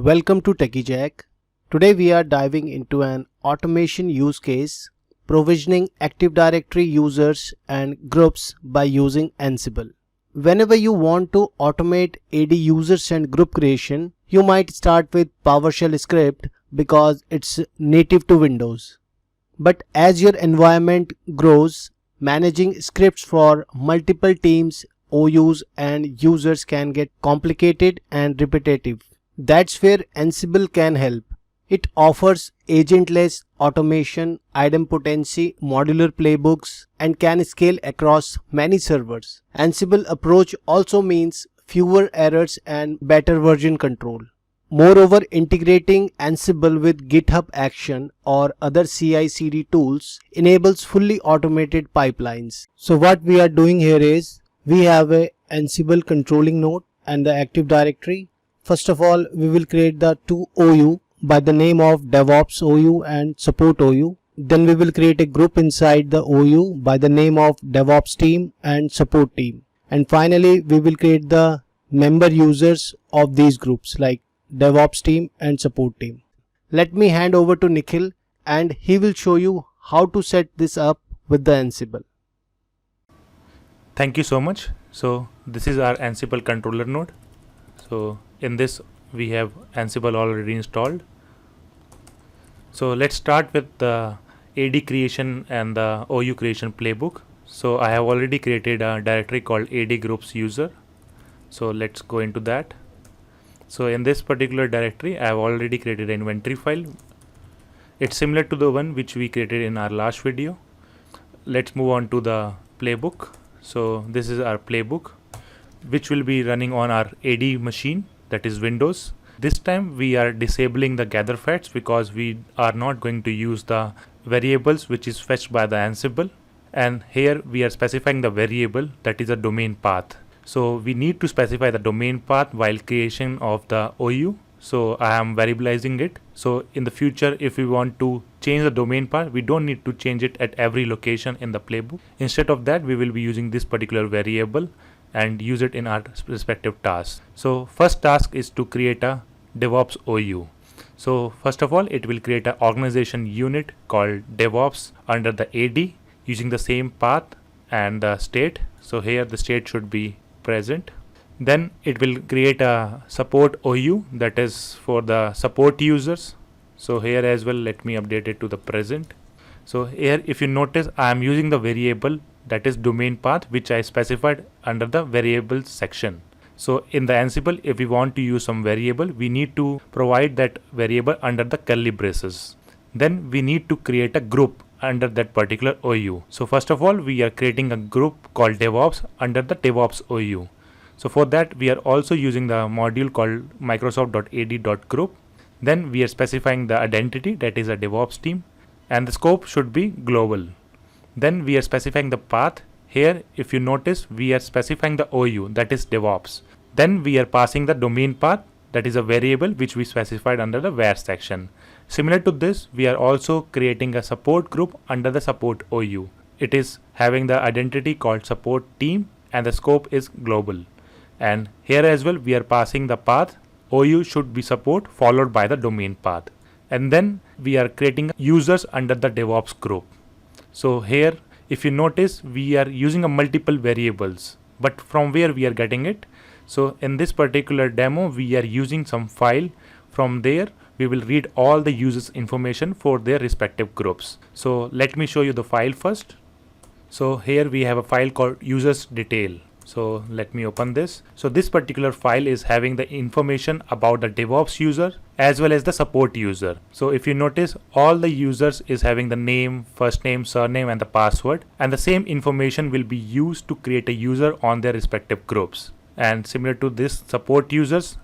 Welcome to Techi. Today we are diving into an automation use case, provisioning Active Directory users and groups by using Ansible. Whenever you want to automate AD users and group creation, you might start with PowerShell script because it's native to Windows. But as your environment grows, managing scripts for multiple teams, OUs and users can get complicated and repetitive. That's where Ansible can help. It offers agentless automation, idempotency, modular playbooks, and can scale across many servers. Ansible approach also means fewer errors and better version control. Moreover, integrating Ansible with GitHub Action or other CI/CD tools enables fully automated pipelines. So what we are doing here is we have a Ansible controlling node and the Active Directory. First of all, we will create the two OU by the name of DevOps OU and Support OU. Then we will create a group inside the OU by the name of DevOps team and Support team. And finally, we will create the member users of these groups like DevOps team and Support team. Let me hand over to Nikhil and he will show you how to set this up with the Ansible. Thank you so much. So this is our Ansible controller node. So in this we have Ansible already installed. So let's start with the AD creation and the OU creation playbook. So I have already created a directory called AD groups user. So let's go into that. So in this particular directory I have already created an inventory file. It's similar to the one which we created in our last video. Let's move on to the playbook. So this is our playbook which will be running on our AD machine, that is Windows. This time we are disabling the gather facts because we are not going to use the variables which is fetched by the Ansible, and here we are specifying the variable that is a domain path. So we need to specify the domain path while creation of the OU. So I am variabilizing it. So in the future if we want to change the domain path, we don't need to change it at every location in the playbook. Instead of that, we will be using this particular variable and use it in our respective tasks. So first task is to create a DevOps OU. So first of all, it will create an organization unit called DevOps under the AD using the same path and the state. So here the state should be present. Then it will create a support OU, that is for the support users. So here as well, let me update it to the present. So here if you notice, I am using the variable that is domain path which I specified under the variables section. So in the Ansible, if we want to use some variable, we need to provide that variable under the curly braces. Then we need to create a group under that particular OU. So first of all, we are creating a group called DevOps under the DevOps OU. So for that, we are also using the module called microsoft.ad.group. Then we are specifying the identity, that is a DevOps team, and the scope should be global. Then we are specifying the path. Here if you notice, we are specifying the OU, that is DevOps. Then we are passing the domain path, that is a variable which we specified under the var section. Similar to this, we are also creating a support group under the support OU. It is having the identity called support team and the scope is global. And here as well we are passing the path. OU should be support followed by the domain path. And then we are creating users under the DevOps group. So here if you notice, we are using a multiple variables, but from where we are getting it? So in this particular demo, we are using some file. From there we will read all the users information for their respective groups. So let me show you the file first. So here we have a file called users detail. So let me open this. So this particular file is having the information about the DevOps user as well as the support user. So if you notice, all the users is having the name, first name, surname and the password, and the same information will be used to create a user on their respective groups. And similar to this, support users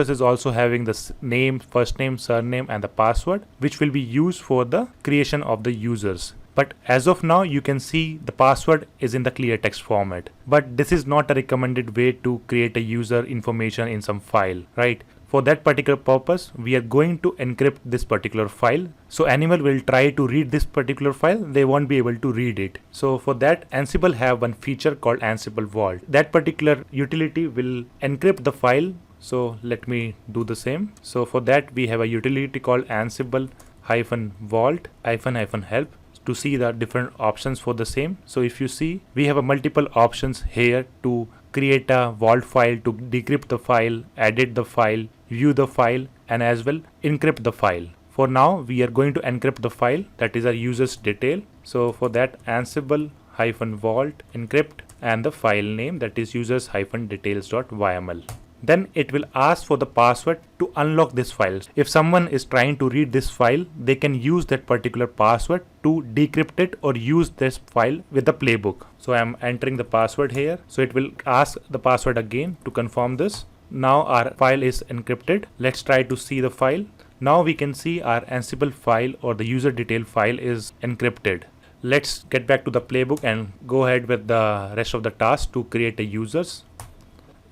is also having the name, first name, surname and the password, which will be used for the creation of the users. But as of now, you can see the password is in the clear text format. But this is not a recommended way to create a user information in some file, right? For that particular purpose, we are going to encrypt this particular file. So anyone will try to read this particular file, they won't be able to read it. So for that, Ansible have one feature called Ansible Vault. That particular utility will encrypt the file So let me do the same. So for that we have a utility called Ansible -vault -help to see the different options for the same. So if you see, we have a multiple options here to create a vault file, to decrypt the file, edit the file, view the file, and as well encrypt the file. For now we are going to encrypt the file, that is our user's detail. So for that, Ansible -vault encrypt and the file name, that is users-details.yml. Then it will ask for the password to unlock this file. If someone is trying to read this file, they can use that particular password to decrypt it or use this file with the playbook. So I am entering the password here. So it will ask the password again to confirm this. Now our file is encrypted. Let's try to see the file. Now we can see our Ansible file or the user detail file is encrypted. Let's get back to the playbook and go ahead with the rest of the tasks to create a users.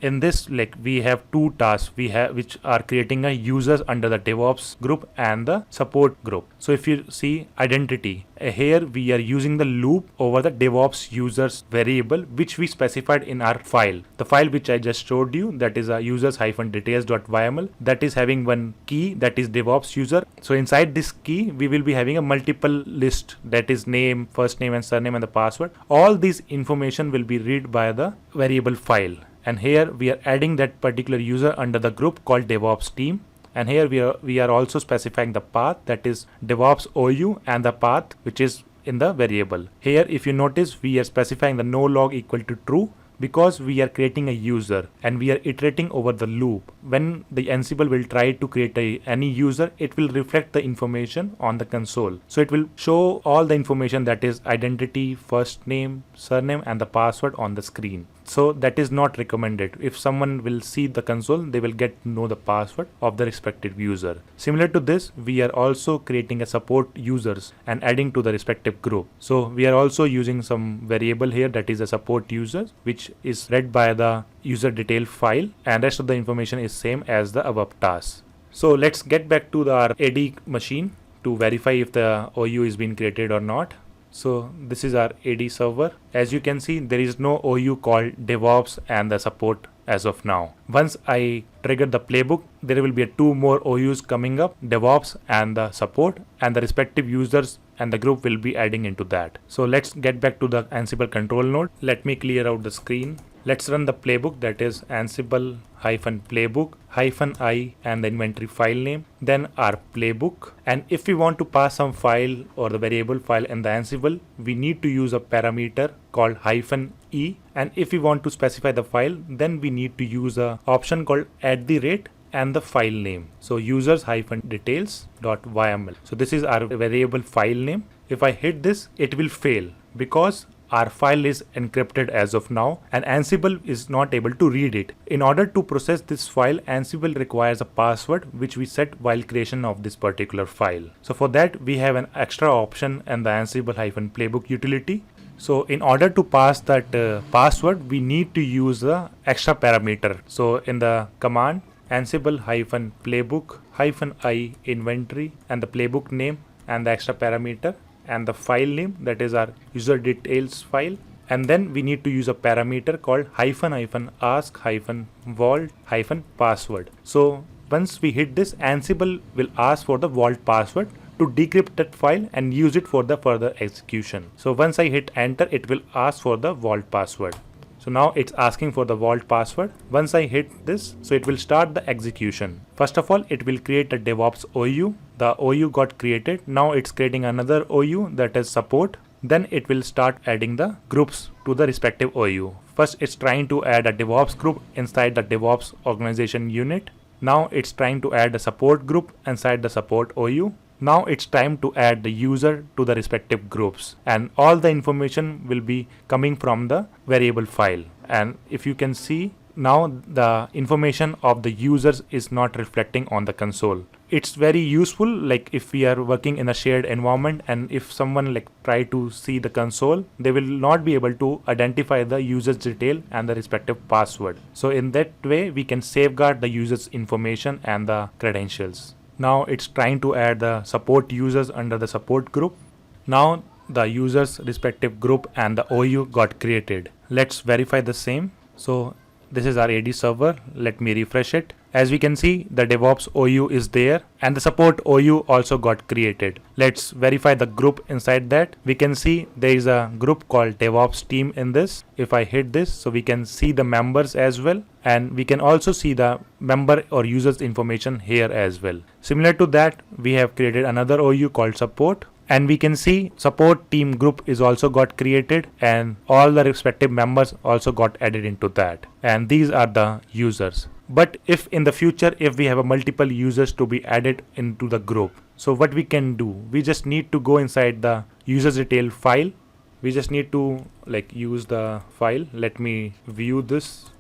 In this, like, we have two tasks which are creating a users under the DevOps group and the support group. So if you see identity, here we are using the loop over the DevOps users variable which we specified in our file. The file which I just showed you, that is a users-details.yml, that is having one key, that is DevOps user. So inside this key we will be having a multiple list, that is name, first name and surname and the password. All these information will be read by the variable file. And here we are adding that particular user under the group called DevOps team. And here we are also specifying the path, that is DevOps OU, and the path which is in the variable. Here if you notice, we are specifying the no log equal to true because we are creating a user and we are iterating over the loop. When the Ansible will try to create any user, it will reflect the information on the console. So it will show all the information, that is identity, first name, surname and the password on the screen. So that is not recommended. If someone will see the console, they will get to know the password of the respective user. Similar to this, we are also creating a support users and adding to the respective group. So we are also using some variable here, that is a support users, which is read by the user detail file, and rest of the information is same as the above task. So let's get back to our AD machine to verify if the OU is being created or not. So this is our AD server. As you can see, there is no OU called DevOps and the support as of now. Once I trigger the playbook, there will be two more OUs coming up, DevOps and the support, and the respective users and the group will be adding into that. So let's get back to the Ansible control node. Let me clear out the screen. Let's run the playbook, that is Ansible -playbook -i and the inventory file name, then our playbook. And if we want to pass some file or the variable file in the Ansible, we need to use a parameter called -e. And if we want to specify the file, then we need to use a option called @ and the file name. So users-details.yml. So this is our variable file name. If I hit this, it will fail because our file is encrypted as of now and Ansible is not able to read it. In order to process this file, Ansible requires a password which we set while creation of this particular file. So for that we have an extra option in the Ansible-playbook utility. So in order to pass that password, we need to use the extra parameter. So in the command Ansible-playbook -i inventory and the playbook name and the extra parameter and the file name, that is our user details file, and then we need to use a parameter called --ask -vault -password. So once we hit this, Ansible will ask for the vault password to decrypt that file and use it for the further execution. So once I hit enter, it will ask for the vault password. So now it's asking for the vault password. Once I hit this, so it will start the execution. First of all, it will create a DevOps OU. The OU got created. Now it's creating another OU, that is support. Then it will start adding the groups to the respective OU. First, it's trying to add a DevOps group inside the DevOps organization unit. Now it's trying to add a support group inside the support OU. Now it's time to add the user to the respective groups, and all the information will be coming from the variable file. And if you can see, now the information of the users is not reflecting on the console. It's very useful, like if we are working in a shared environment and if someone like try to see the console, they will not be able to identify the user's detail and the respective password. So in that way we can safeguard the user's information and the credentials. Now it's trying to add the support users under the support group. Now the users respective group and the OU got created. Let's verify the same. So this is our AD server. Let me refresh it. As we can see, the DevOps OU is there and the support OU also got created. Let's verify the group inside that. We can see there is a group called DevOps team in this. If I hit this, so we can see the members as well, and we can also see the member or users information here as well. Similar to that, we have created another OU called support, and we can see support team group is also got created and all the respective members also got added into that, and these are the users. But if in the future, if we have a multiple users to be added into the group, so what we can do, we just need to go inside the users detail file. We just need to use the file. Let me view this,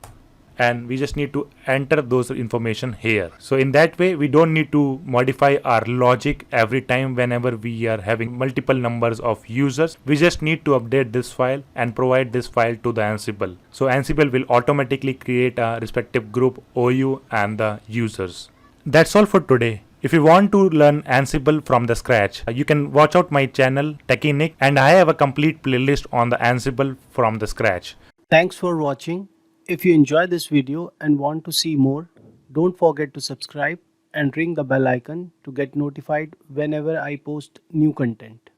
and we just need to enter those information here. So in that way, we don't need to modify our logic every time whenever we are having multiple numbers of users. We just need to update this file and provide this file to the Ansible. So Ansible will automatically create a respective group OU and the users. That's all for today. If you want to learn Ansible from the scratch, you can watch out my channel Techi, and I have a complete playlist on the Ansible from the scratch. Thanks for watching. If you enjoyed this video and want to see more, don't forget to subscribe and ring the bell icon to get notified whenever I post new content.